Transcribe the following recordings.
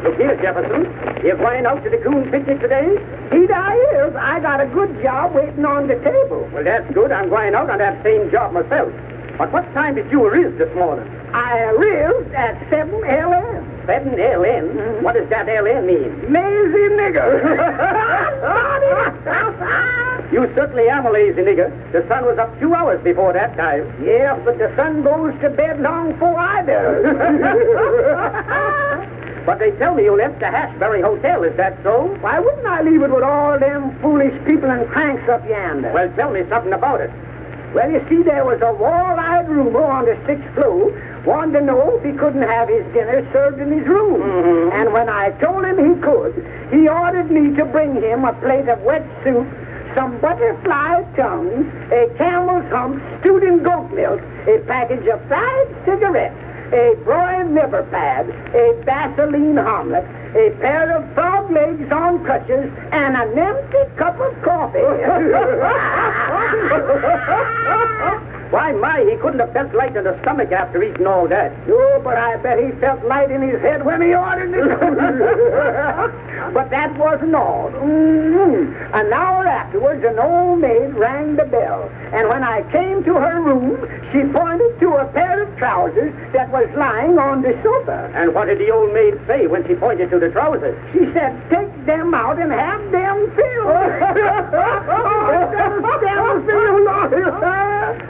Look here, Jefferson. You're going out to the coon picnic today? Indeed I is. I got a good job waiting on the table. Well, that's good. I'm going out on that same job myself. But what time did you arrive this morning? I arrived at 7 LN. 7 LN? What does that LN mean? Lazy nigger. You certainly am a lazy nigger. The sun was up 2 hours before that time. Yeah, but the sun goes to bed long before I do. But they tell me you left the Hashberry Hotel. Is that so? Why wouldn't I leave it with all them foolish people and cranks up yonder? Well, tell me something about it. Well, you see, there was a wall-eyed roomer on the 6th floor wanted to know if he couldn't have his dinner served in his room. Mm-hmm. And when I told him he could, he ordered me to bring him a plate of wet soup, some butterfly tongues, a camel's hump stewed in goat milk, a package of fried cigarettes, a broiled liver pad, a Vaseline omelet, a pair of frog legs on crutches, and an empty cup of coffee. Why, my, he couldn't have felt light in the stomach after eating all that. No, but I bet he felt light in his head when he ordered it. But that wasn't all. Mm-hmm. An hour afterwards, an old maid rang the bell. And when I came to her room, she pointed to a pair of trousers that was lying on the sofa. And what did the old maid say when she pointed to the trousers? She said, take them out and have them filled.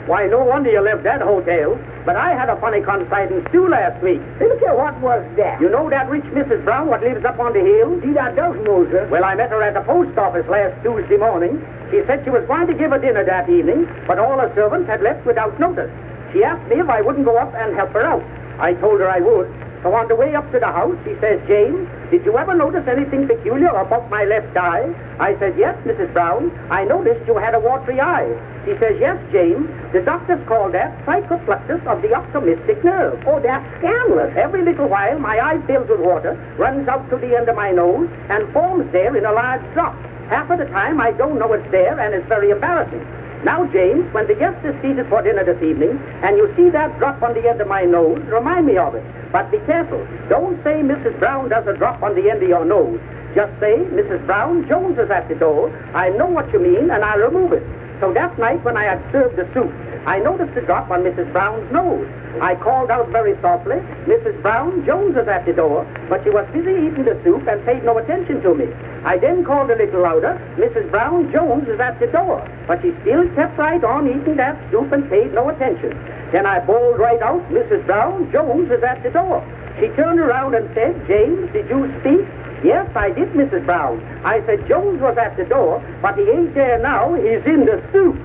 Why, no wonder you left that hotel. But I had a funny confidence, too, last week. Look at what was that? You know that rich Mrs. Brown what lives up on the hill? See, that does know, sir. Well, I met her at the post office last Tuesday morning. She said she was going to give a dinner that evening, but all her servants had left without notice. She asked me if I wouldn't go up and help her out. I told her I would. So on the way up to the house, she says, James, did you ever notice anything peculiar about my left eye? I said, yes, Mrs. Brown. I noticed you had a watery eye. She says, yes, James. The doctors call that psychofluxus of the optimistic nerve. Oh, that's scandalous. Every little while, my eye fills with water, runs out to the end of my nose, and forms there in a large drop. Half of the time, I don't know it's there, and it's very embarrassing. Now, James, when the guest is seated for dinner this evening, and you see that drop on the end of my nose, remind me of it. But be careful. Don't say Mrs. Brown does a drop on the end of your nose. Just say, Mrs. Brown, Jones is at the door. I know what you mean, and I'll remove it. So that night when I had served the soup, I noticed a drop on Mrs. Brown's nose. I called out very softly, Mrs. Brown, Jones is at the door, but she was busy eating the soup and paid no attention to me. I then called a little louder, Mrs. Brown, Jones is at the door, but she still kept right on eating that soup and paid no attention. Then I bawled right out, Mrs. Brown, Jones is at the door. She turned around and said, James, did you speak? Yes, I did, Mrs. Brown. I said Jones was at the door, but he ain't there now. He's in the soup.